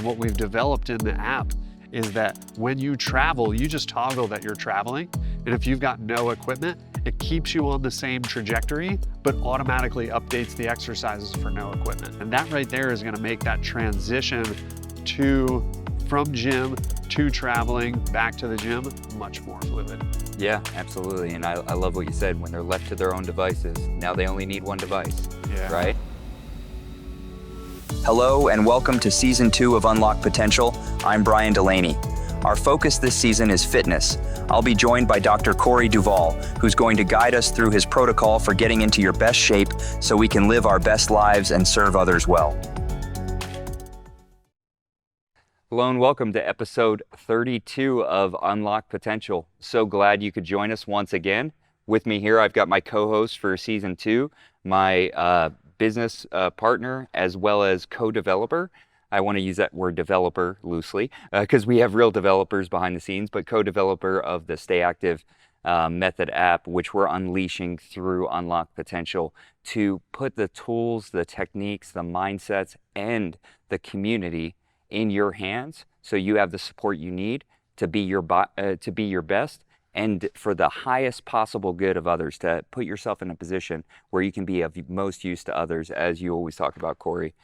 And what we've developed in the app is that when you travel, you just toggle that you're traveling. And if you've got no equipment, it keeps you on the same trajectory, but automatically updates the exercises for no equipment. And that right there is gonna make that transition from gym to traveling back to the gym much more fluid. Yeah, absolutely. And I love what you said, when they're left to their own devices. Now they only need one device, right? Hello and welcome to Season 2 of Unlock Potential. I'm Brian Delaney. Our focus this season is fitness. I'll be joined by Dr. Corey Duvall, who's going to guide us through his protocol for getting into your best shape so we can live our best lives and serve others well. Hello and welcome to episode 32 of Unlock Potential. So glad you could join us once again. With me here, I've got my co-host for Season 2, my business partner, as well as co-developer. I want to use that word developer loosely because we have real developers behind the scenes, but co-developer of the Stay Active Method app, which we're unleashing through Unlock Potential to put the tools, the techniques, the mindsets, and the community in your hands so you have the support you need to be your best and for the highest possible good of others, to put yourself in a position where you can be of most use to others, as you always talk about, Corey.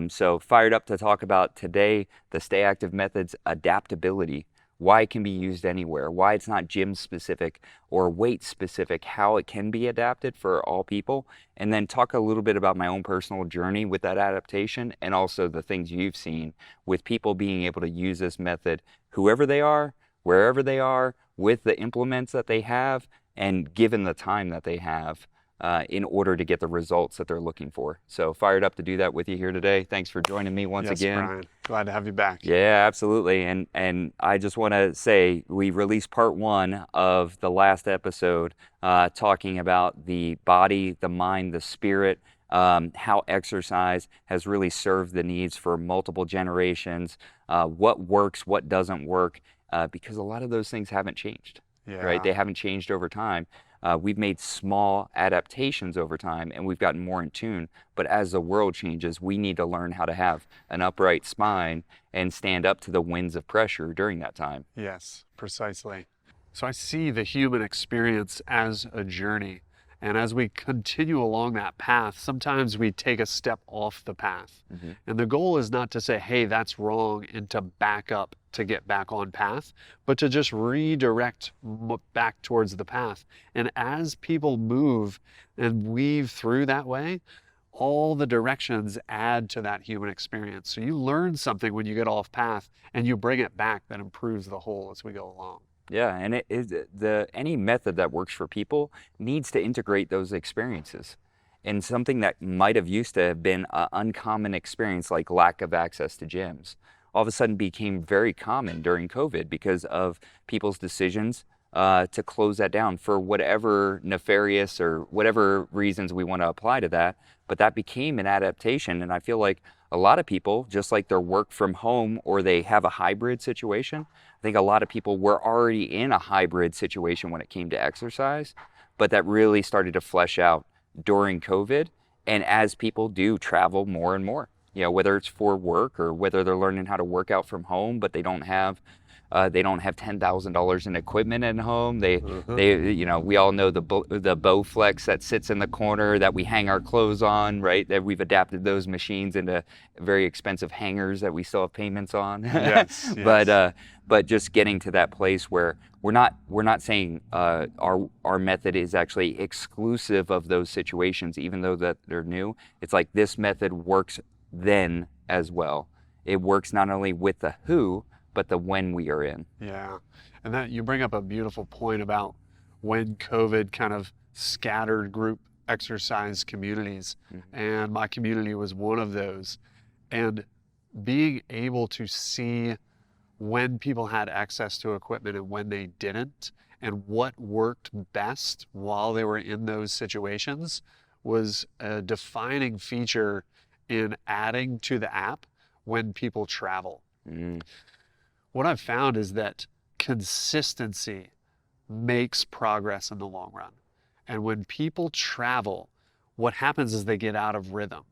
So fired up to talk about today the Stay Active Method's adaptability, why it can be used anywhere, why it's not gym specific or weight specific, how it can be adapted for all people, and then talk a little bit about my own personal journey with that adaptation and also the things you've seen with people being able to use this method, whoever they are, wherever they are, with the implements that they have and given the time that they have in order to get the results that they're looking for. So fired up to do that with you here today. Thanks for joining me once again. Yes, Brian. Glad to have you back. Yeah, absolutely. And I just want to say we released part 1 of the last episode talking about the body, the mind, the spirit, how exercise has really served the needs for multiple generations, what works, what doesn't work, because a lot of those things haven't changed, right? They haven't changed over time. We've made small adaptations over time and we've gotten more in tune, but as the world changes, we need to learn how to have an upright spine and stand up to the winds of pressure during that time. Yes, precisely. So I see the human experience as a journey. And as we continue along that path, sometimes we take a step off the path. Mm-hmm. And the goal is not to say, hey, that's wrong, and to back up to get back on path, but to just redirect back towards the path. And as people move and weave through that way, all the directions add to that human experience. So you learn something when you get off path and you bring it back that improves the whole as we go along. Yeah, and any method that works for people needs to integrate those experiences. And something that might have used to have been an uncommon experience, like lack of access to gyms, all of a sudden became very common during COVID because of people's decisions to close that down for whatever nefarious or whatever reasons we want to apply to that. But that became an adaptation, and I feel like a lot of people, just like their work from home or they have a hybrid situation, I think a lot of people were already in a hybrid situation when it came to exercise, but that really started to flesh out during COVID. And as people do travel more and more, whether it's for work or whether they're learning how to work out from home, but they don't have $10,000 in equipment at home. They we all know the Bowflex that sits in the corner that we hang our clothes on, right? That we've adapted those machines into very expensive hangers that we still have payments on. Yes. But just getting to that place where we're not saying our method is actually exclusive of those situations, even though that they're new. It's like this method works then as well. It works not only with the who, but the when we are in. Yeah, and that you bring up a beautiful point about when COVID kind of scattered group exercise communities, and my community was one of those. And being able to see when people had access to equipment and when they didn't, and what worked best while they were in those situations was a defining feature in adding to the app when people travel. What I've found is that consistency makes progress in the long run. And when people travel, what happens is they get out of rhythm.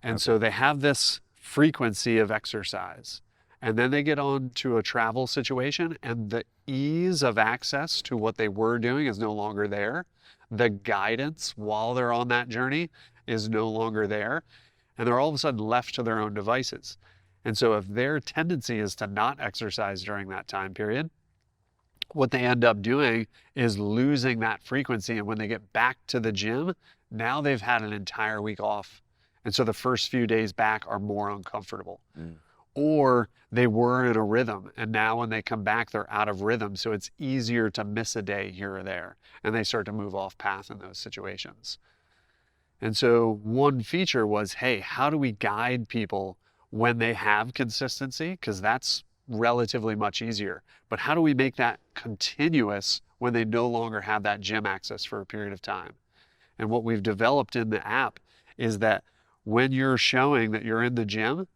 And so they have this frequency of exercise. And then they get on to a travel situation, and the ease of access to what they were doing is no longer there. The guidance while they're on that journey is no longer there. And they're all of a sudden left to their own devices. And so if their tendency is to not exercise during that time period, what they end up doing is losing that frequency. And when they get back to the gym, now they've had an entire week off. And so the first few days back are more uncomfortable. Or they were in a rhythm, and now when they come back, they're out of rhythm. So it's easier to miss a day here or there, and they start to move off path in those situations. And so one feature was, hey, how do we guide people when they have consistency? Because that's relatively much easier. But how do we make that continuous when they no longer have that gym access for a period of time? And what we've developed in the app is that when you're showing that you're in the gym,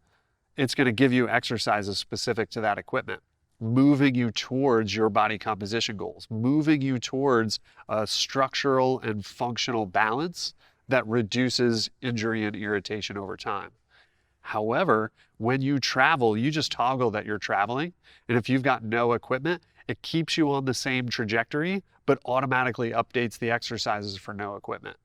it's going to give you exercises specific to that equipment, moving you towards your body composition goals, moving you towards a structural and functional balance that reduces injury and irritation over time. However, when you travel, you just toggle that you're traveling. And if you've got no equipment, it keeps you on the same trajectory, but automatically updates the exercises for no equipment.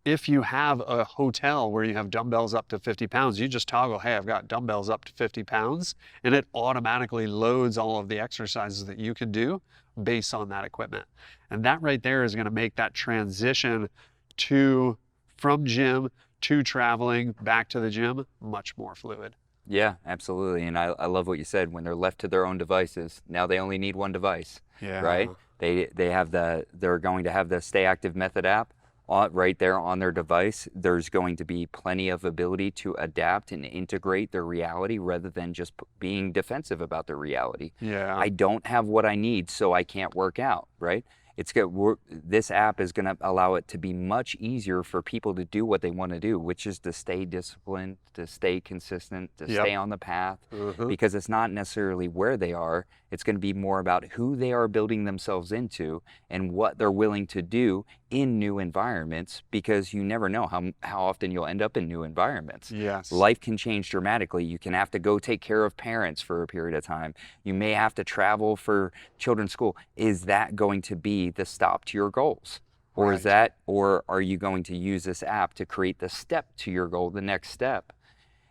If you have a hotel where you have dumbbells up to 50 pounds, you just toggle, hey, I've got dumbbells up to 50 pounds, and it automatically loads all of the exercises that you can do based on that equipment. And that right there is going to make that transition from gym to traveling back to the gym much more fluid. Yeah, absolutely. And I love what you said. When they're left to their own devices, now they only need one device, right? They're going to have the Stay Active Method app right there on their device. There's going to be plenty of ability to adapt and integrate their reality rather than just being defensive about their reality. I don't have what I need, so I can't work out, right? This app is going to allow it to be much easier for people to do what they want to do, which is to stay disciplined, to stay consistent, to stay on the path, because it's not necessarily where they are. It's going to be more about who they are building themselves into and what they're willing to do in new environments, because you never know how often you'll end up in new environments. Life can change dramatically. You can have to go take care of parents for a period of time. You may have to travel for children's school. Is that going to be the stop to your goals? Or are you going to use this app to create the step to your goal, the next step?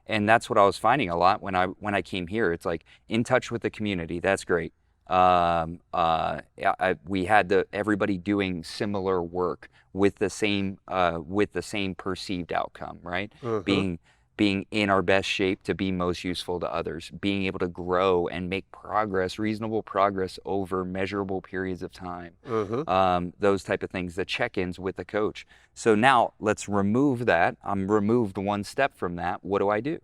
And that's what I was finding a lot when I came here. It's like, in touch with the community. That's great. We had everybody doing similar work with the same perceived outcome, right? Being in our best shape to be most useful to others, being able to grow and make reasonable progress over measurable periods of time, those type of things, the check-ins with the coach. So now let's remove that. I'm removed one step from that. What do I do,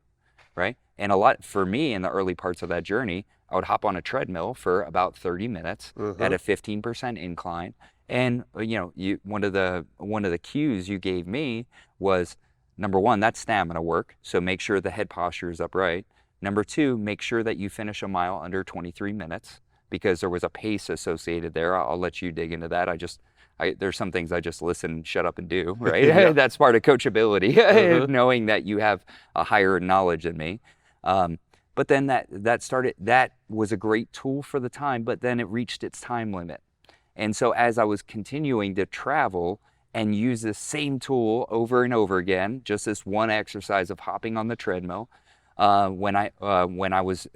right? And a lot for me in the early parts of that journey, I would hop on a treadmill for about 30 minutes at a 15% incline. And one of the cues you gave me was, number one, that's stamina work. So make sure the head posture is upright. Number two, make sure that you finish a mile under 23 minutes, because there was a pace associated there. I'll let you dig into that. There's some things I just listen, shut up and do, right? That's part of coachability, knowing that you have a higher knowledge than me. But then that was a great tool for the time, but then it reached its time limit. And so as I was continuing to travel and use the same tool over and over again, just this one exercise of hopping on the treadmill, when I was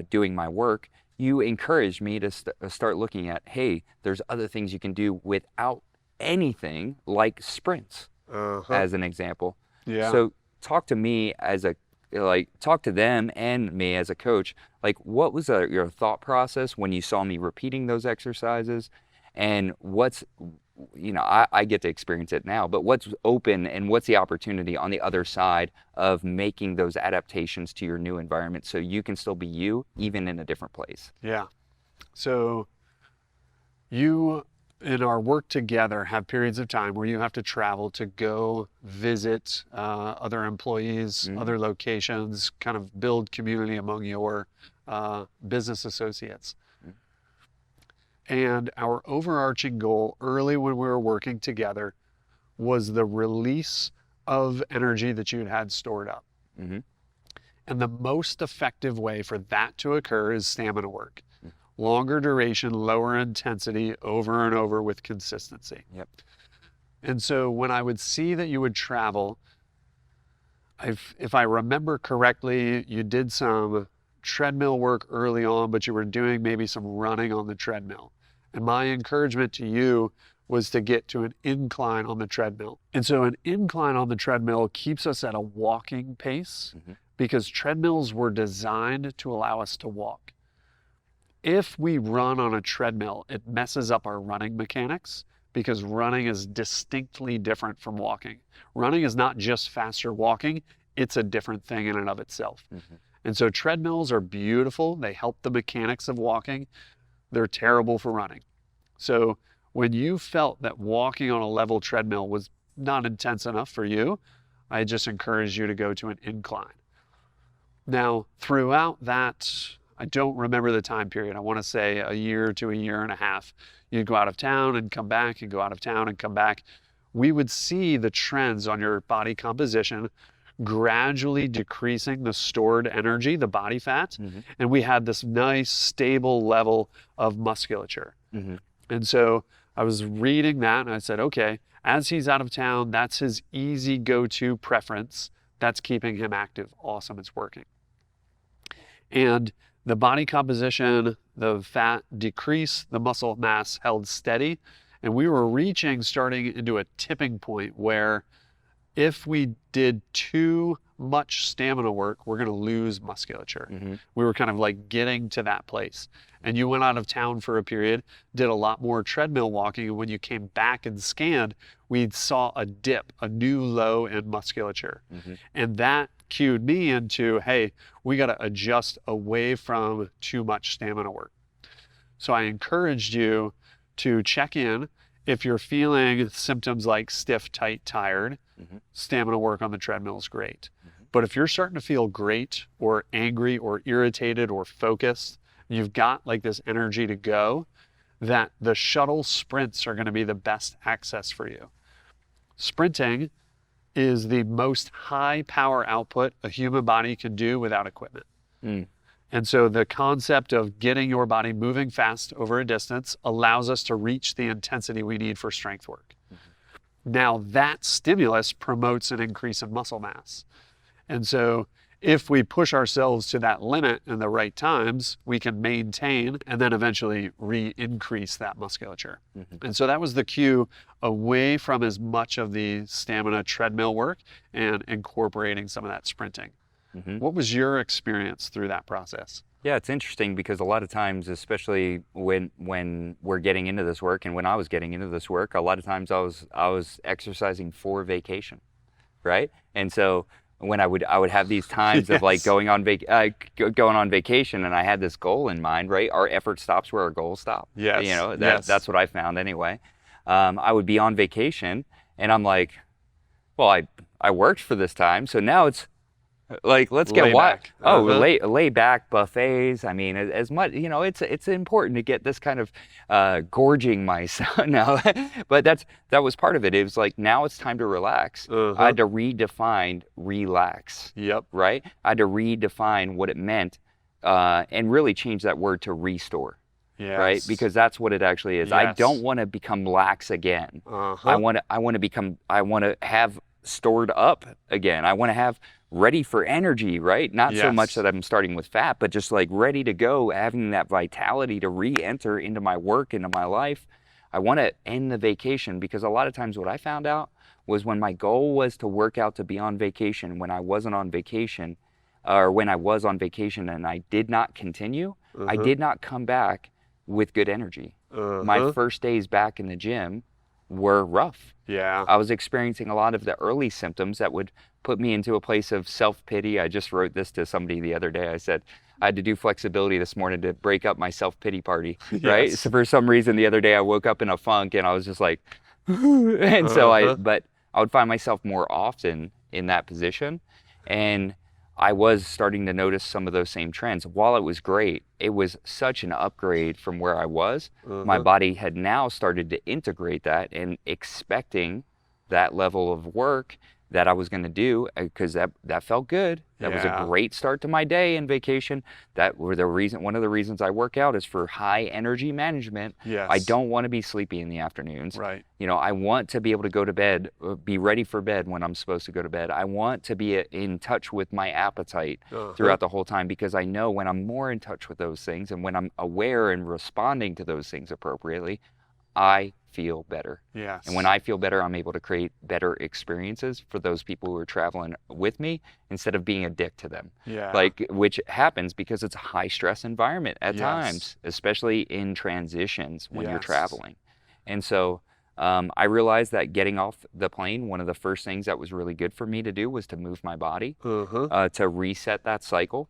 doing my work, you encouraged me to start looking at, hey, there's other things you can do without anything, like sprints, as an example. So talk to me talk to them and me as a coach. Like, what was your thought process when you saw me repeating those exercises? And I get to experience it now, but what's open and what's the opportunity on the other side of making those adaptations to your new environment so you can still be you, even in a different place? So you, in our work together, have periods of time where you have to travel to go visit other employees, other locations, kind of build community among your business associates. And our overarching goal early when we were working together was the release of energy that you had stored up. And the most effective way for that to occur is stamina work. Longer duration, lower intensity, over and over with consistency. Yep. And so when I would see that you would travel, if I remember correctly, you did some treadmill work early on, but you were doing maybe some running on the treadmill. And my encouragement to you was to get to an incline on the treadmill. And so an incline on the treadmill keeps us at a walking pace because treadmills were designed to allow us to walk. If we run on a treadmill, it messes up our running mechanics because running is distinctly different from walking. Running is not just faster walking, it's a different thing in and of itself. And so treadmills are beautiful. They help the mechanics of walking. They're terrible for running. So when you felt that walking on a level treadmill was not intense enough for you, I just encourage you to go to an incline. Now, throughout that, I don't remember the time period. I want to say a year to a year and a half. You'd go out of town and come back and go out of town and come back. We would see the trends on your body composition gradually decreasing the stored energy, the body fat, and we had this nice stable level of musculature. And so I was reading that and I said, okay, as he's out of town, that's his easy go-to preference. That's keeping him active. Awesome, it's working. And the body composition, the fat decreased, the muscle mass held steady, and we were starting into a tipping point where if we did too much stamina work, we're going to lose musculature. We were kind of like getting to that place. And you went out of town for a period, did a lot more treadmill walking, and when you came back and scanned, we saw a dip, a new low in musculature. And that cued me into, hey, we got to adjust away from too much stamina work. So I encouraged you to check in. If you're feeling symptoms like stiff, tight, tired, stamina work on the treadmill is great. But if you're starting to feel great or angry or irritated or focused, you've got like this energy to go, that the shuttle sprints are going to be the best access for you. Sprinting is the most high power output a human body can do without equipment. And so the concept of getting your body moving fast over a distance allows us to reach the intensity we need for strength work. Now that stimulus promotes an increase in muscle mass. And so if we push ourselves to that limit in the right times, we can maintain and then eventually re-increase that musculature. And so that was the cue away from as much of the stamina treadmill work and incorporating some of that sprinting. What was your experience through that process? Yeah, it's interesting because a lot of times, especially when we're getting into this work and when I was getting into this work, a lot of times I was exercising for vacation, right? And so when I would have these times of like going on vacation, and I had this goal in mind, right? Our effort stops where our goals stop. Yes. You know, that's what I found anyway. I would be on vacation and I'm like, well, I worked for this time, so now it's like, let's get back. lay back buffets. I mean, as much, you know, it's important to get this kind of gorging myself now, but that was part of it. It was like, now it's time to relax. I had to redefine relax. Right? I had to redefine what it meant, and really change that word to restore. Right? Because that's what it actually is. I don't want to become lax again. I want to have stored up again. I want to have ready for energy, right? Not so much that I'm starting with fat, but just like ready to go, having that vitality to re-enter into my work, into my life. I want to end the vacation because a lot of times what I found out was when my goal was to work out to be on vacation, when I wasn't on vacation, or when I was on vacation and I did not continue, I did not come back with good energy. My first days back in the gym were rough. I was experiencing a lot of the early symptoms that would put me into a place of self-pity. I just wrote this to somebody the other day. I said, I had to do flexibility this morning to break up my self-pity party, right? So for some reason the other day I woke up in a funk and I was just like, and so but I would find myself more often in that position. And I was starting to notice some of those same trends. While it was great, it was such an upgrade from where I was. My body had now started to integrate that and expecting that level of work that I was going to do, because that felt good. That was a great start to my day and vacation. That were one of the reasons I work out is for high energy management. Yes. I don't want to be sleepy in the afternoons. Right. You know, I want to be able to go to bed, be ready for bed when I'm supposed to go to bed. I want to be in touch with my appetite throughout the whole time, because I know when I'm more in touch with those things and when I'm aware and responding to those things appropriately, I feel better. Yes. And when I feel better, I'm able to create better experiences for those people who are traveling with me, instead of being a dick to them. Yeah. Like, which happens because it's a high stress environment at times, especially in transitions when you're traveling. And so I realized that getting off the plane, one of the first things that was really good for me to do was to move my body, to reset that cycle.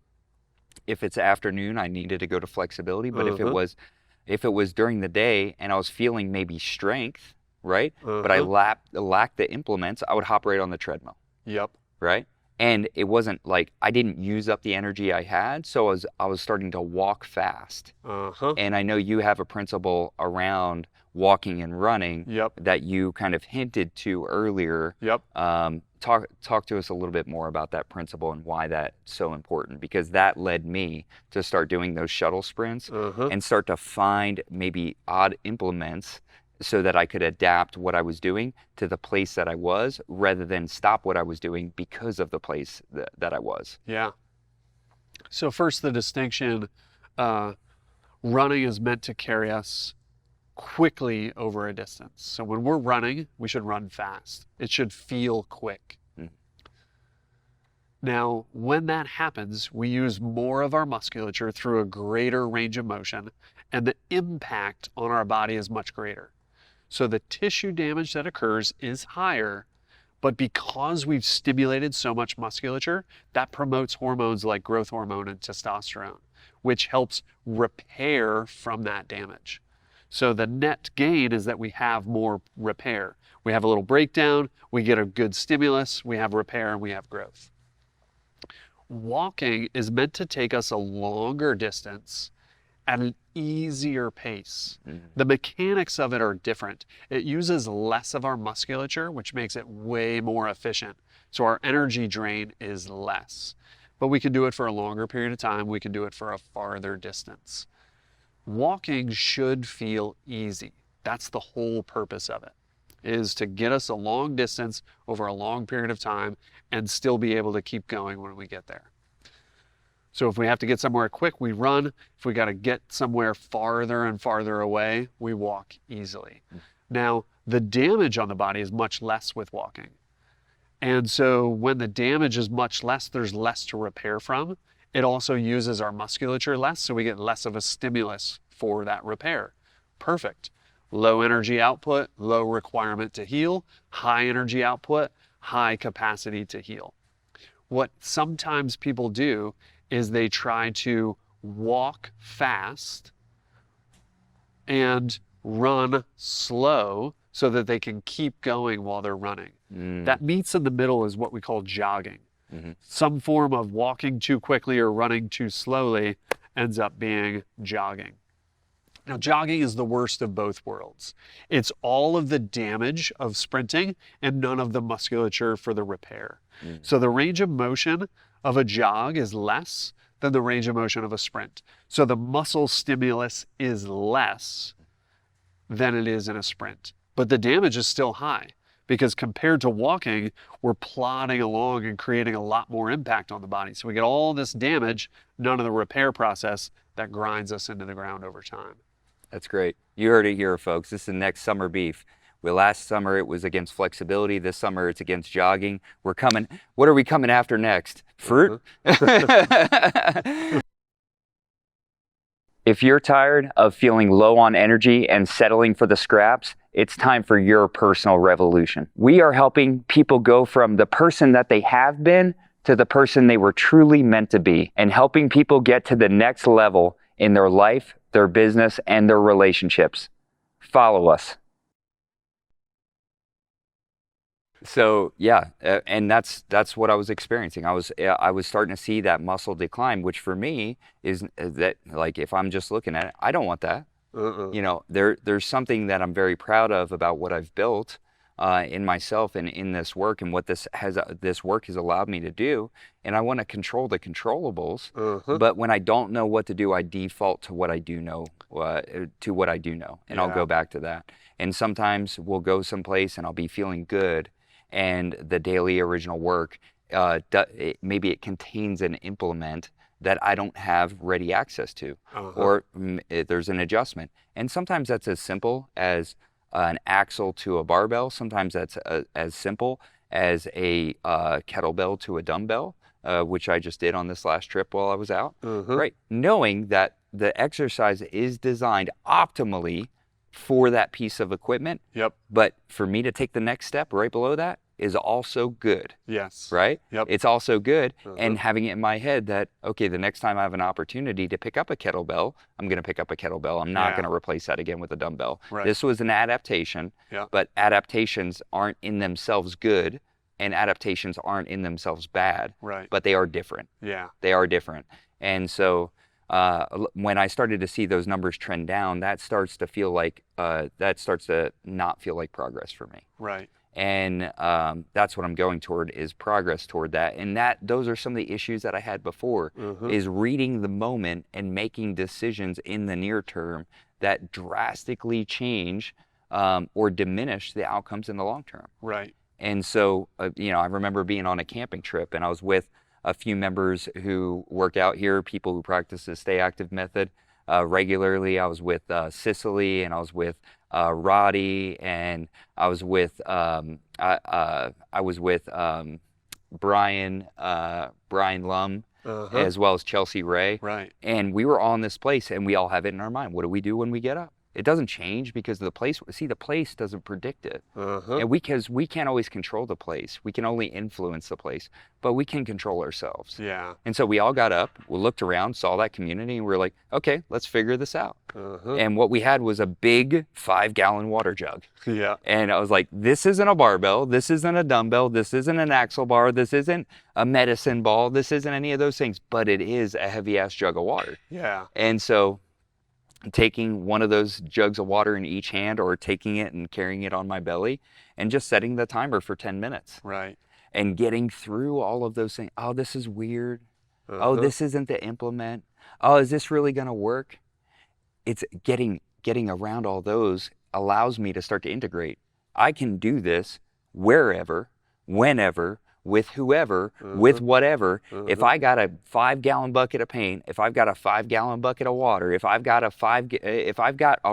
If it's afternoon, I needed to go to flexibility, but if it was during the day and I was feeling maybe strength, right? But I lacked the implements, I would hop right on the treadmill. Yep. Right? And it wasn't like I didn't use up the energy I had, so I was starting to walk fast. And I know you have a principle around walking and running that you kind of hinted to earlier. Talk to us a little bit more about that principle and why that's so important, because that led me to start doing those shuttle sprints and start to find maybe odd implements so that I could adapt what I was doing to the place that I was, rather than stop what I was doing because of the place that I was. Yeah. So first, the distinction, running is meant to carry us quickly over a distance. So when we're running, we should run fast. It should feel quick. Now, when that happens, we use more of our musculature through a greater range of motion, and the impact on our body is much greater. So the tissue damage that occurs is higher, but because we've stimulated so much musculature, that promotes hormones like growth hormone and testosterone, which helps repair from that damage. So the net gain is that we have more repair. We have a little breakdown, we get a good stimulus, we have repair, and we have growth. Walking is meant to take us a longer distance at an easier pace. The mechanics of it are different. It uses less of our musculature, which makes it way more efficient. So our energy drain is less. But we can do it for a longer period of time. We can do it for a farther distance. Walking should feel easy. That's the whole purpose of it, is to get us a long distance over a long period of time and still be able to keep going when we get there. So if we have to get somewhere quick, we run. If we got to get somewhere farther and farther away, we walk easily. Now, the damage on the body is much less with walking. And so when the damage is much less, there's less to repair from. It also uses our musculature less, so we get less of a stimulus for that repair. Perfect. Low energy output, low requirement to heal, high energy output, high capacity to heal. What sometimes people do is they try to walk fast and run slow so that they can keep going while they're running. That meets in the middle is what we call jogging. Some form of walking too quickly or running too slowly ends up being jogging. Now, jogging is the worst of both worlds. It's all of the damage of sprinting and none of the musculature for the repair. So the range of motion of a jog is less than the range of motion of a sprint. So the muscle stimulus is less than it is in a sprint. But the damage is still high, because compared to walking, we're plodding along and creating a lot more impact on the body. So we get all this damage, none of the repair process that grinds us into the ground over time. That's great. You heard it here, folks. This is the next summer beef. Last summer it was against flexibility. This summer it's against jogging. We're coming. What are we coming after next? Fruit? If you're tired of feeling low on energy and settling for the scraps, it's time for your personal revolution. We are helping people go from the person that they have been to the person they were truly meant to be, and helping people get to the next level in their life, their business, and their relationships. Follow us. So yeah, and that's what I was experiencing. I was starting to see that muscle decline, which for me is that, like, if I'm just looking at it, I don't want that. You know, there's something that I'm very proud of about what I've built, in myself and in this work and what this work has allowed me to do. And I want to control the controllables. But when I don't know what to do, I default to what I do know, and I'll go back to that. And sometimes we'll go someplace and I'll be feeling good, and the daily original work, maybe it contains an implement that I don't have ready access to, or there's an adjustment. And sometimes that's as simple as an axle to a barbell. Sometimes that's as simple as a kettlebell to a dumbbell, which I just did on this last trip while I was out. Right, knowing that the exercise is designed optimally for that piece of equipment. But for me to take the next step right below that is also good. Right? It's also good. And having it in my head that, okay, the next time I have an opportunity to pick up a kettlebell, I'm going to pick up a kettlebell. I'm not going to replace that again with a dumbbell. This was an adaptation, but adaptations aren't in themselves good, and adaptations aren't in themselves bad, but they are different. They are different. And so when I started to see those numbers trend down, that starts to not feel like progress for me. And that's what I'm going toward, is progress toward that. And those are some of the issues that I had before, is reading the moment and making decisions in the near term that drastically change or diminish the outcomes in the long term. And so, I remember being on a camping trip, and I was with a few members who work out here, people who practice the Stay Active method regularly. I was with Cicely, and I was with Roddy, and I was with Brian Lum, as well as Chelsea Ray. And we were all in this place, and we all have it in our mind. What do we do when we get up? It doesn't change because the place doesn't predict it. And because we can't always control the place. We can only influence the place, but we can control ourselves. And so we all got up, we looked around, saw that community, and we were like, okay, let's figure this out. And what we had was a big 5-gallon water jug. And I was like, this isn't a barbell, this isn't a dumbbell, this isn't an axle bar, this isn't a medicine ball, this isn't any of those things, but it is a heavy ass jug of water. And so taking one of those jugs of water in each hand, or taking it and carrying it on my belly, and just setting the timer for 10 minutes. And getting through all of those things. Oh, this is weird. Oh, this isn't the implement. Oh, is this really going to work? It's getting around all those allows me to start to integrate. I can do this wherever, whenever, with whoever, with whatever. If I got a 5-gallon bucket of paint, if I've got a 5-gallon bucket of water, if I've got a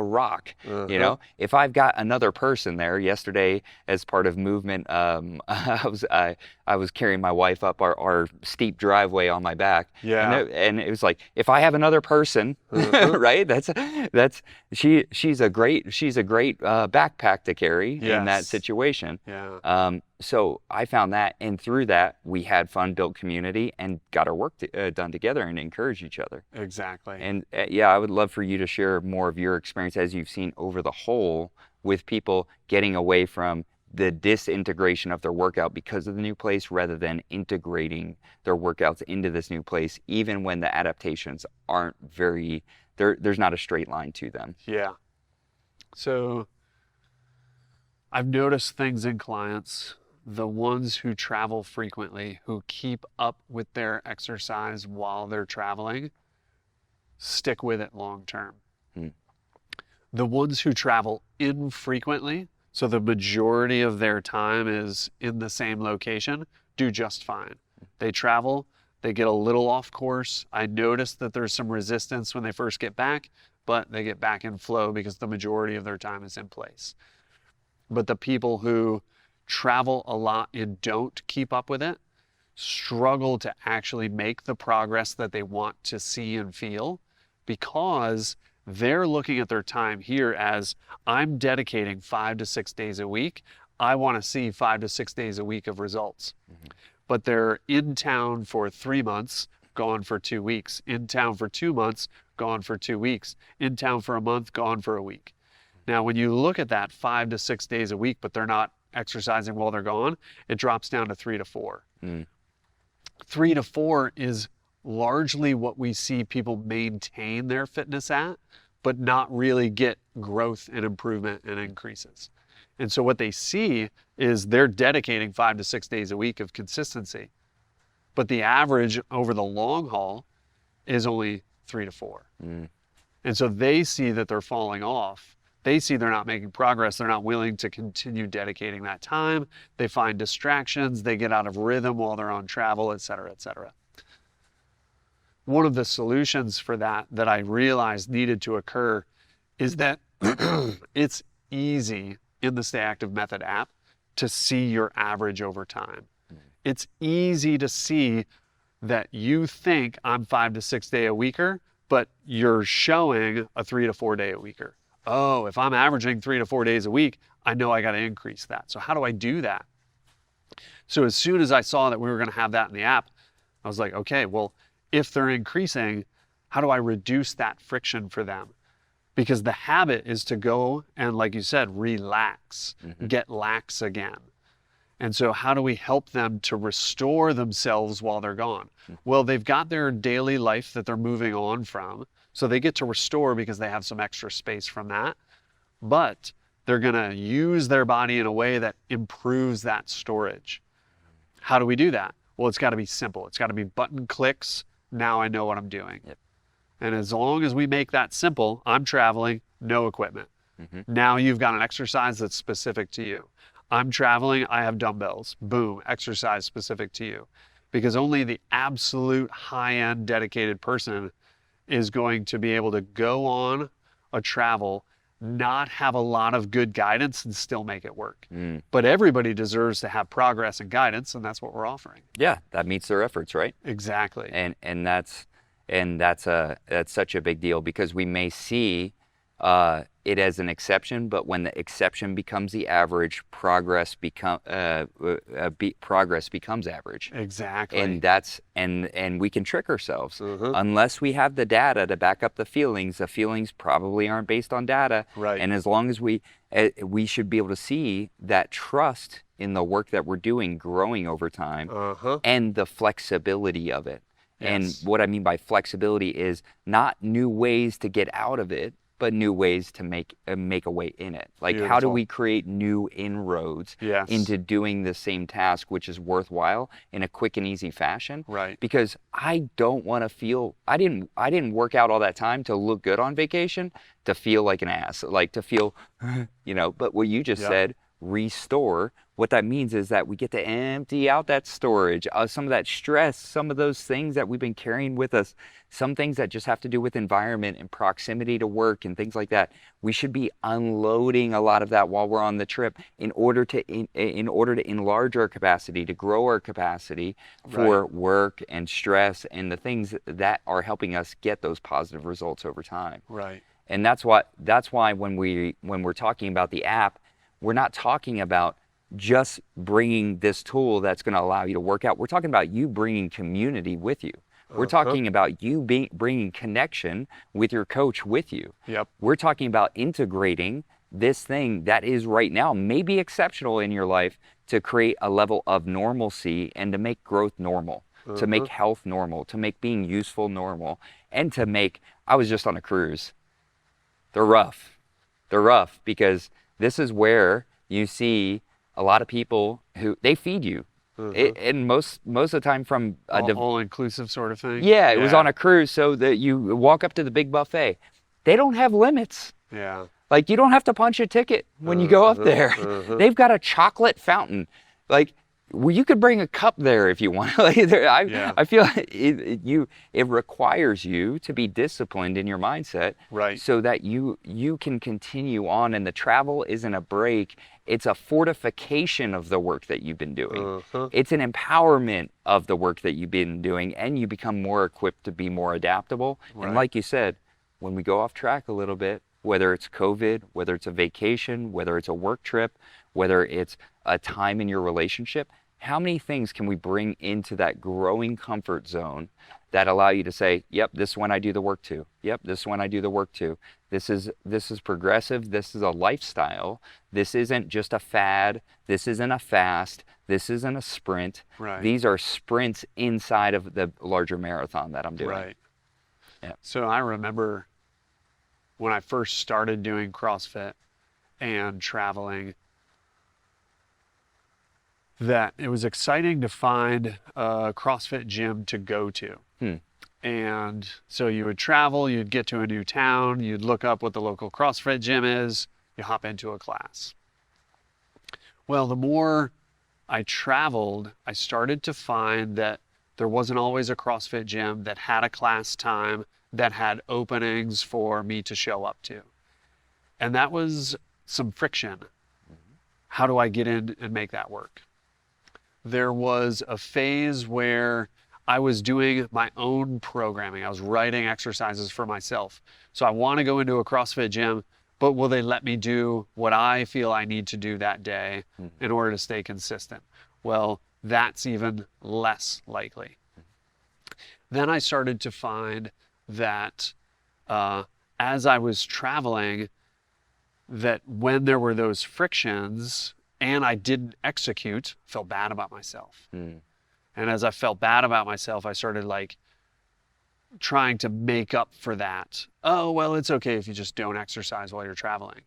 rock, if I've got another person there. Yesterday, as part of movement, I was carrying my wife up our steep driveway on my back. And it was like, if I have another person, right? She's a great backpack to carry in that situation. So I found that, and through that, we had fun, built community, and got our work done together and encouraged each other. And I would love for you to share more of your experience as you've seen over the whole, with people getting away from the disintegration of their workout because of the new place, rather than integrating their workouts into this new place, even when the adaptations aren't there's not a straight line to them. So I've noticed things in clients. The ones who travel frequently, who keep up with their exercise while they're traveling, stick with it long term. The ones who travel infrequently, so the majority of their time is in the same location, do just fine. They travel, they get a little off course. I notice that there's some resistance when they first get back, but they get back in flow because the majority of their time is in place. But the people who travel a lot and don't keep up with it struggle to actually make the progress that they want to see and feel, because they're looking at their time here as, I'm dedicating 5 to 6 days a week. I want to see 5 to 6 days a week of results. But they're in town for 3 months, gone for 2 weeks. In town for 2 months, gone for 2 weeks. In town for a month, gone for a week. Now, when you look at that 5 to 6 days a week, but they're not exercising while they're gone, it drops down to 3 to 4. 3 to 4 is largely what we see people maintain their fitness at, but not really get growth and improvement and increases. And so what they see is they're dedicating 5 to 6 days a week of consistency. But the average over the long haul is only 3 to 4. And so they see that they're falling off. They see they're not making progress. They're not willing to continue dedicating that time. They find distractions. They get out of rhythm while they're on travel, et cetera, et cetera. One of the solutions for that I realized needed to occur is that it's easy in the Stay Active Method app to see your average over time. It's easy to see that you think I'm 5 to 6 day a weeker, but you're showing a 3 to 4 day a weeker. Oh, if I'm averaging 3 to 4 days a week, I know I got to increase that. So how do I do that? So as soon as I saw that we were going to have that in the app, I was like, okay, well, if they're increasing, how do I reduce that friction for them? Because the habit is to go and, like you said, relax, get lax again. And so how do we help them to restore themselves while they're gone? Well, they've got their daily life that they're moving on from. So they get to restore because they have some extra space from that. But they're going to use their body in a way that improves that storage. How do we do that? Well, it's got to be simple. It's got to be button clicks. Now I know what I'm doing. Yep. And as long as we make that simple, I'm traveling, no equipment. Now you've got an exercise that's specific to you. I'm traveling, I have dumbbells. Boom, exercise specific to you. Because only the absolute high-end dedicated person is going to be able to go on a travel, not have a lot of good guidance, and still make it work. But everybody deserves to have progress and guidance, and that's what we're offering. Yeah, that meets their efforts, right? Exactly. And that's such a big deal, because we may see it as an exception, but when the exception becomes the average, progress becomes average. Exactly. And that's and we can trick ourselves unless we have the data to back up the feelings. The feelings probably aren't based on data. Right. And as long as we should be able to see that trust in the work that we're doing growing over time, and the flexibility of it. Yes. And what I mean by flexibility is not new ways to get out of it, but new ways to make a way in it. Like, Beautiful. How do we create new inroads into doing the same task, which is worthwhile, in a quick and easy fashion? Right. Because I don't want to feel, I didn't work out all that time to look good on vacation, to feel like an ass, like to feel, but what you just said, restore. What that means is that we get to empty out that storage, some of that stress, some of those things that we've been carrying with us, some things that just have to do with environment and proximity to work and things like that. We should be unloading a lot of that while we're on the trip in order to enlarge our capacity, to grow our capacity for work and stress and the things that are helping us get those positive results over time. Right. And that's why when we're talking about the app, we're not talking about just bringing this tool that's going to allow you to work out. We're talking about you bringing community with you. We're talking about you bringing connection with your coach with you. Yep. We're talking about integrating this thing that is right now maybe exceptional in your life to create a level of normalcy and to make growth normal, to make health normal, to make being useful normal, and to make, I was just on a cruise. They're rough. They're rough because this is where you see a lot of people who, they feed you. And most of the time from all-inclusive sort of thing. Yeah, it was on a cruise, so that you walk up to the big buffet. They don't have limits. Yeah. Like, you don't have to punch a ticket when you go up there. They've got a chocolate fountain. Like, well, you could bring a cup there if you want. I feel it requires you to be disciplined in your mindset, right, so that you can continue on. And the travel isn't a break; it's a fortification of the work that you've been doing. It's an empowerment of the work that you've been doing, and you become more equipped to be more adaptable. Right. And like you said, when we go off track a little bit, whether it's COVID, whether it's a vacation, whether it's a work trip, whether it's a time in your relationship, how many things can we bring into that growing comfort zone that allow you to say, yep, this is when I do the work too. Yep, this is when I do the work too. This is progressive. This is a lifestyle. This isn't just a fad. This isn't a fast. This isn't a sprint. Right. These are sprints inside of the larger marathon that I'm doing. Right. Yeah. So I remember when I first started doing CrossFit and traveling, that it was exciting to find a CrossFit gym to go to. And so you would travel, you'd get to a new town, you'd look up what the local CrossFit gym is, you hop into a class. Well, the more I traveled, I started to find that there wasn't always a CrossFit gym that had a class time, that had openings for me to show up to. And that was some friction. How do I get in and make that work? There was a phase where I was doing my own programming. I was writing exercises for myself. So I want to go into a CrossFit gym, but will they let me do what I feel I need to do that day in order to stay consistent? Well, that's even less likely. Then I started to find that as I was traveling, that when there were those frictions and I didn't execute, I felt bad about myself. And as I felt bad about myself, I started like trying to make up for that. Oh, well, it's okay if you just don't exercise while you're traveling.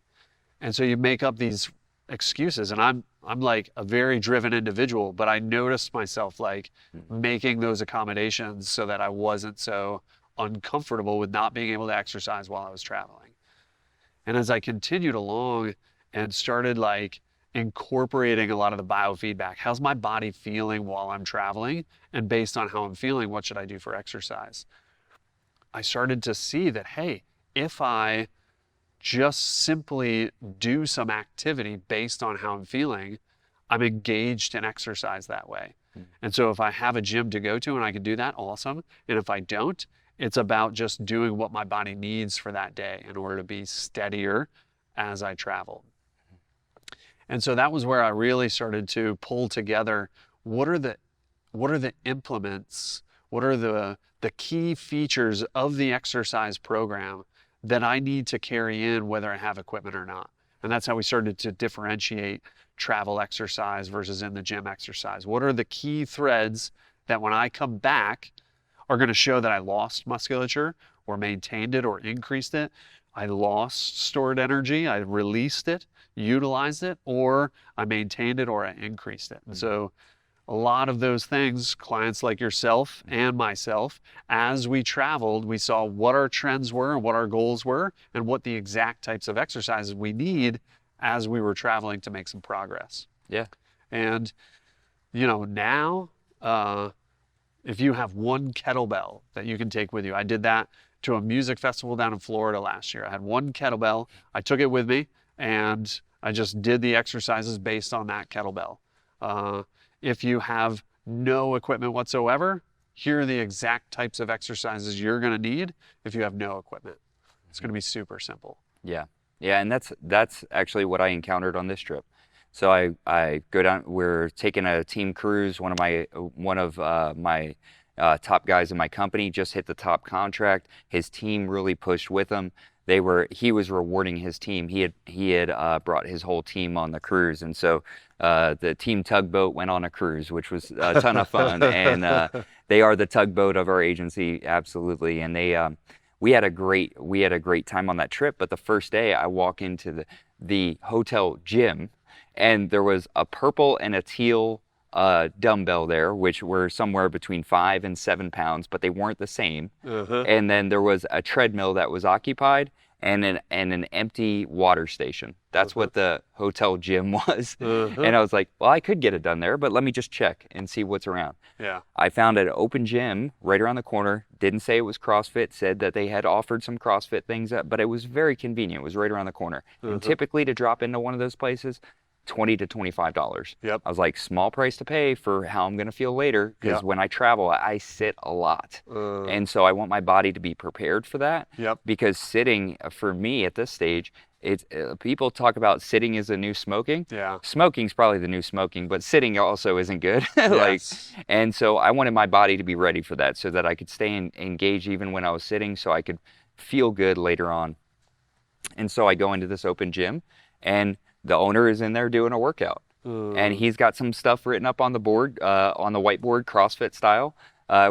And so you make up these excuses. And I'm like a very driven individual, but I noticed myself like making those accommodations so that I wasn't so uncomfortable with not being able to exercise while I was traveling. And as I continued along and started like incorporating a lot of the biofeedback, how's my body feeling while I'm traveling? And based on how I'm feeling, what should I do for exercise? I started to see that, hey, if I just simply do some activity based on how I'm feeling, I'm engaged in exercise that way. And so if I have a gym to go to and I can do that, awesome. And if I don't, it's about just doing what my body needs for that day in order to be steadier as I travel. And so that was where I really started to pull together what are the implements, what are the key features of the exercise program that I need to carry in whether I have equipment or not. And that's how we started to differentiate travel exercise versus in the gym exercise. What are the key threads that when I come back are going to show that I lost musculature or maintained it or increased it? I lost stored energy, I released it, utilized it, or I maintained it or I increased it. And so a lot of those things, clients like yourself and myself, as we traveled, we saw what our trends were and what our goals were and what the exact types of exercises we need as we were traveling to make some progress. Yeah. And, you know, now, if you have one kettlebell that you can take with you, I did that to a music festival down in Florida last year. I had one kettlebell, I took it with me, and I just did the exercises based on that kettlebell. If you have no equipment whatsoever, here are the exact types of exercises you're going to need if you have no equipment. It's going to be super simple. Yeah. Yeah, and that's actually what I encountered on this trip. So I go down, we're taking a team cruise. One of my top guys in my company just hit the top contract. His team really pushed with him. He was rewarding his team. He had brought his whole team on the cruise, and so the team tugboat went on a cruise, which was a ton of fun. And they are the tugboat of our agency, absolutely. And we had a great time on that trip. But the first day, I walk into the hotel gym, and there was a purple and a teal dumbbell there, which were somewhere between 5 and 7 pounds, but they weren't the same. And then there was a treadmill that was occupied and an empty water station. That's what the hotel gym was. And I was like, well, I could get it done there, but let me just check and see what's around. Yeah. I found an open gym right around the corner. Didn't say it was CrossFit, said that they had offered some CrossFit things, but it was very convenient. It was right around the corner. And typically to drop into one of those places, $20 to $25. Yep. I was like, small price to pay for how I'm going to feel later, because when I travel, I sit a lot. And so I want my body to be prepared for that. Yep. Because sitting, for me at this stage, it's people talk about sitting is the new smoking. Yeah. Smoking's probably the new smoking, but sitting also isn't good. Yes. And so I wanted my body to be ready for that so that I could stay engaged even when I was sitting, so I could feel good later on. And so I go into this open gym, and the owner is in there doing a workout, and he's got some stuff written up on the board, on the whiteboard, CrossFit style.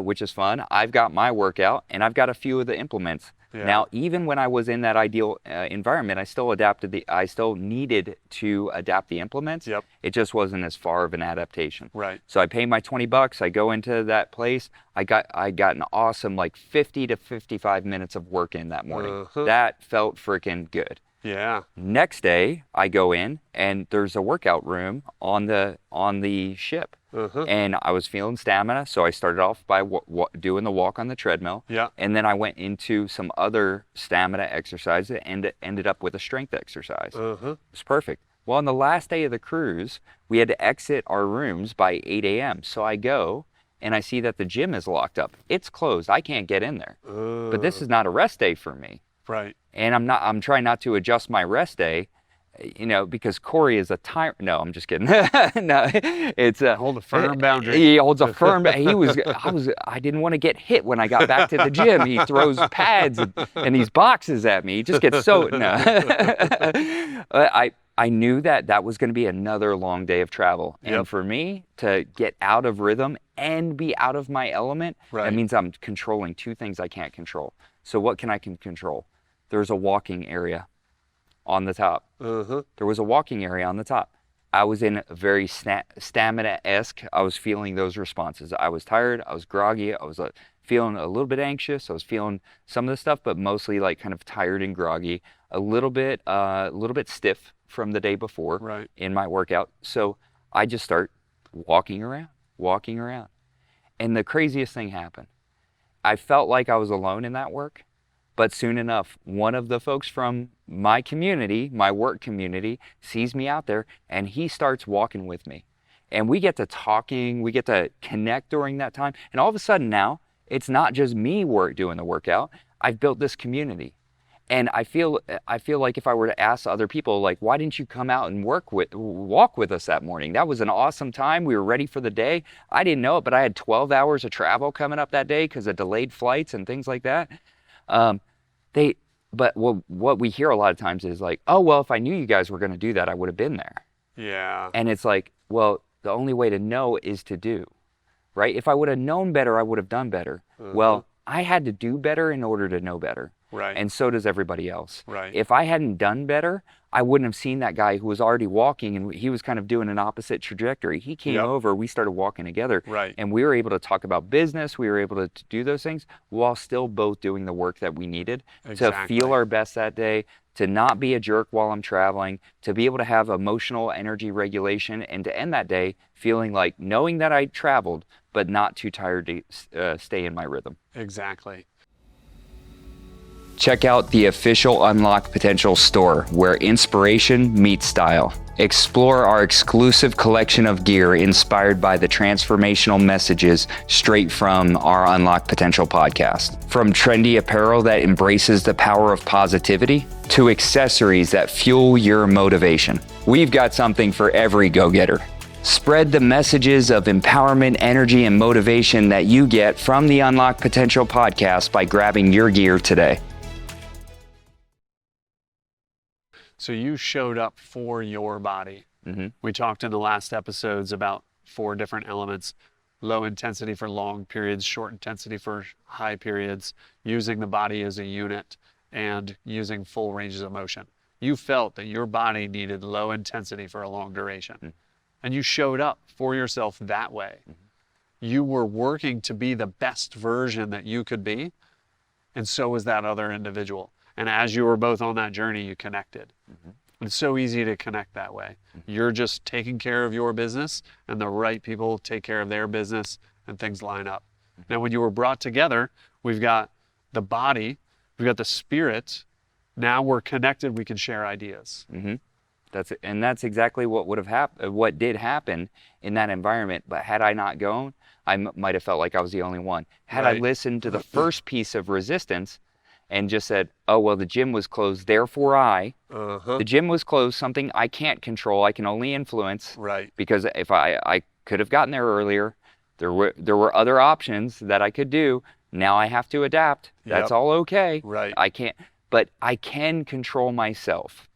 which is fun. I've got my workout, and I've got a few of the implements. Yeah. Now, even when I was in that ideal environment, I still needed to adapt the implements. Yep. It just wasn't as far of an adaptation. Right. So I paid my $20. I go into that place. I got an awesome 50 to 55 minutes of work in that morning. That felt freaking good. Yeah. Next day, I go in, and there's a workout room on the ship. And I was feeling stamina, so I started off by doing the walk on the treadmill. Yeah. And then I went into some other stamina exercise and ended up with a strength exercise. It's perfect. Well, on the last day of the cruise, we had to exit our rooms by 8 a.m. So I go, and I see that the gym is locked up. It's closed. I can't get in there. But this is not a rest day for me. Right. And I'm trying not to adjust my rest day, because Corey is a tyrant. No, I'm just kidding. No, it's hold a firm boundary. He holds a firm. I didn't want to get hit when I got back to the gym. He throws pads and these boxes at me. He just gets so no. I knew that was going to be another long day of travel, and for me to get out of rhythm and be out of my element, that means I'm controlling two things I can't control. So what can I control? There's a walking area on the top. There was a walking area on the top. I was in a very stamina-esque. I was feeling those responses. I was tired. I was groggy. I was feeling a little bit anxious. I was feeling some of the stuff, but mostly kind of tired and groggy. A little bit stiff from the day before in my workout. So I just start walking around. And the craziest thing happened. I felt like I was alone in that work. But soon enough, one of the folks from my community, my work community, sees me out there, and he starts walking with me. And we get to talking, we get to connect during that time. And all of a sudden now, it's not just me doing the workout. I've built this community. And I feel like if I were to ask other people, why didn't you come out and walk with us that morning? That was an awesome time. We were ready for the day. I didn't know it, but I had 12 hours of travel coming up that day because of delayed flights and things like that. But what we hear a lot of times is oh, well, if I knew you guys were going to do that, I would have been there. Yeah. And it's well, the only way to know is to do, right? If I would have known better, I would have done better. Well, I had to do better in order to know better. Right. And so does everybody else. Right. If I hadn't done better, I wouldn't have seen that guy who was already walking, and he was kind of doing an opposite trajectory. He came over, we started walking together, and we were able to talk about business. We were able to do those things while still both doing the work that we needed to feel our best that day, to not be a jerk while I'm traveling, to be able to have emotional energy regulation, and to end that day feeling knowing that I traveled, but not too tired to stay in my rhythm. Exactly. Check out the official Unlock Potential store, where inspiration meets style. Explore our exclusive collection of gear inspired by the transformational messages straight from our Unlock Potential podcast. From trendy apparel that embraces the power of positivity to accessories that fuel your motivation. We've got something for every go-getter. Spread the messages of empowerment, energy, and motivation that you get from the Unlock Potential podcast by grabbing your gear today. So you showed up for your body. We talked in the last episodes about 4 different elements: low intensity for long periods, short intensity for high periods, using the body as a unit, and using full ranges of motion. You felt that your body needed low intensity for a long duration. And you showed up for yourself that way. You were working to be the best version that you could be, and so was that other individual. And as you were both on that journey, you connected. It's so easy to connect that way. You're just taking care of your business, and the right people take care of their business, and things line up. Now, when you were brought together, we've got the body, we've got the spirit. Now we're connected, we can share ideas. That's it. And that's exactly what would have happened, what did happen in that environment. But had I not gone, I might have felt like I was the only one. Had I listened to the first piece of resistance and just said, oh, well, the gym was closed, therefore the gym was closed, something I can't control, I can only influence. Because if I could have gotten there earlier, there were other options that I could do. Now I have to adapt. That's all okay. I can't, but I can control myself.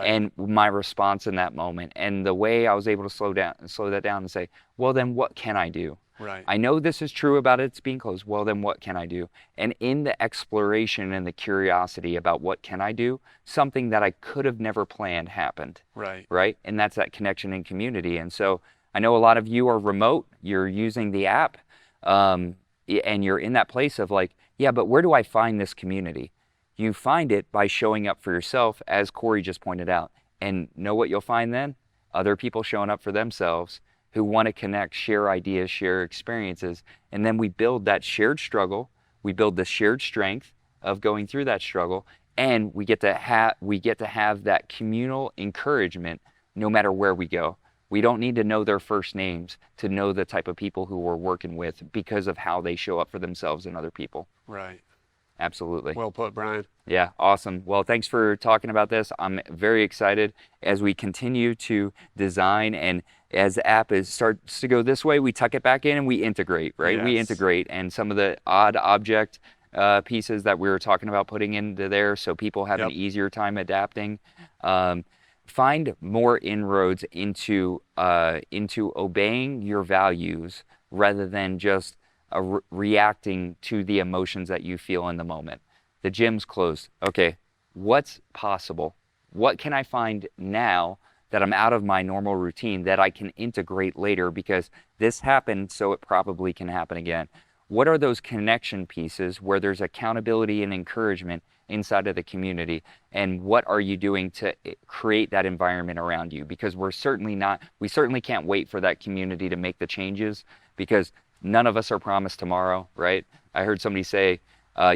And my response in that moment, and the way I was able to slow that down and say, well, then what can I do? Right. I know this is true about it's being closed. Well, then what can I do? And in the exploration and the curiosity about what can I do, something that I could have never planned happened. Right. Right? And that's that connection and community. And so I know a lot of you are remote. You're using the app, and you're in that place of like, yeah, but where do I find this community? You find it by showing up for yourself, as Corey just pointed out. And know what you'll find then? Other people showing up for themselves who want to connect, share ideas, share experiences. And then we build that shared struggle. We build the shared strength of going through that struggle. And we get to have that communal encouragement no matter where we go. We don't need to know their first names to know the type of people who we're working with because of how they show up for themselves and other people. Right. Absolutely. Well put, Brian. Yeah, awesome. Well, thanks for talking about this. I'm very excited as we continue to design, and as the app starts to go this way, we tuck it back in and we integrate, right? Yes. We integrate, and some of the odd object pieces that we were talking about putting into there so people have an easier time adapting. Find more inroads into obeying your values rather than just reacting to the emotions that you feel in the moment. The gym's closed. Okay, what's possible? What can I find now that I'm out of my normal routine that I can integrate later because this happened, so it probably can happen again? What are those connection pieces where there's accountability and encouragement inside of the community? And what are you doing to create that environment around you? Because we certainly can't wait for that community to make the changes, because none of us are promised tomorrow, right? I heard somebody say,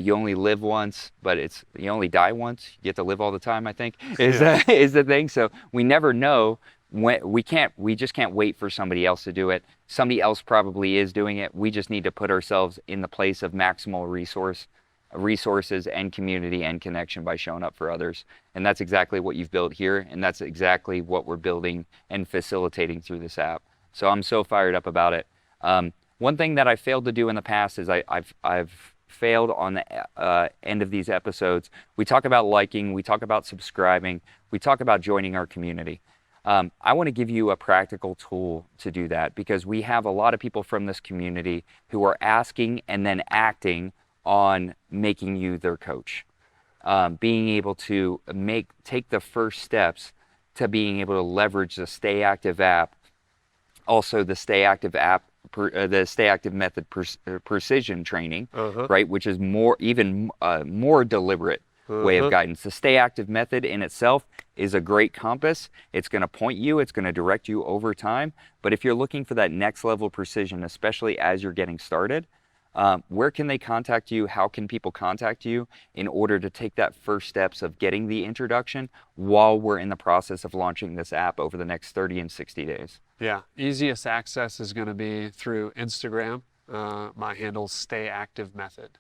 you only live once, but you only die once. You get to live all the time, I think, is the thing. So we never know when. We just can't wait for somebody else to do it. Somebody else probably is doing it. We just need to put ourselves in the place of maximal resources and community and connection by showing up for others. And that's exactly what you've built here. And that's exactly what we're building and facilitating through this app. So I'm so fired up about it. One thing that I failed to do in the past is I've failed on the end of these episodes. We talk about liking, we talk about subscribing, we talk about joining our community. I want to give you a practical tool to do that, because we have a lot of people from this community who are asking and then acting on making you their coach. Being able to take the first steps to being able to leverage the Stay Active app, also the Stay Active app, the Stay Active method precision training, right, which is more deliberate way of guidance. The Stay Active method in itself is a great compass. It's going to point you, it's going to direct you over time. But if you're looking for that next level precision, especially as you're getting started, where can they contact you? How can people contact you in order to take that first steps of getting the introduction while we're in the process of launching this app over the next 30 and 60 days? Yeah, easiest access is going to be through Instagram. My handle's Stay Active Method.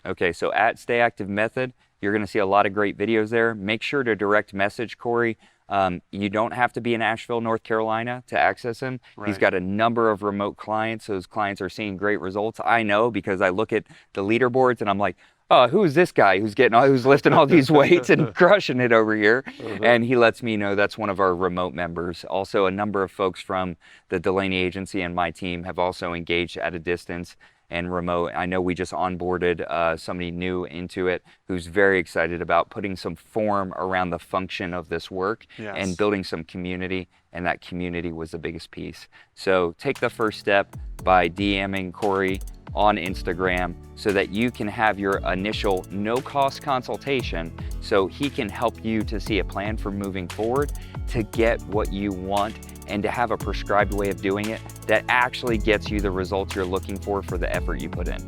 Okay, so at Stay Active Method, you're going to see a lot of great videos there. Make sure to direct message Corey. You don't have to be in Asheville, North Carolina to access him. Right. He's got a number of remote clients. Those clients are seeing great results. I know, because I look at the leaderboards and I'm like, oh, who's this guy who's lifting all these weights and crushing it over here? And he lets me know that's one of our remote members. Also, a number of folks from the Delaney agency and my team have also engaged at a distance and remote. I know we just onboarded somebody new into it who's very excited about putting some form around the function of this work and building some community, and that community was the biggest piece. So take the first step by DMing Corey on Instagram so that you can have your initial no-cost consultation so he can help you to see a plan for moving forward to get what you want and to have a prescribed way of doing it that actually gets you the results you're looking for the effort you put in.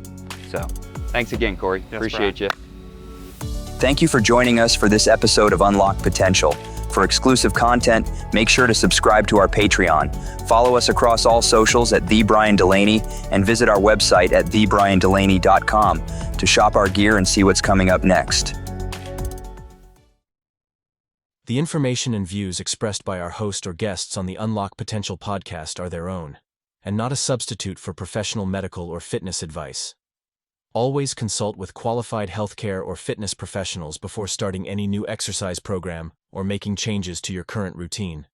So thanks again, Corey. Yes, appreciate you. Thank you for joining us for this episode of Unlock Potential. For exclusive content, make sure to subscribe to our Patreon. Follow us across all socials at @TheBrianDelaney and visit our website at thebriandelaney.com to shop our gear and see what's coming up next. The information and views expressed by our host or guests on the Unlock Potential podcast are their own, and not a substitute for professional medical or fitness advice. Always consult with qualified healthcare or fitness professionals before starting any new exercise program or making changes to your current routine.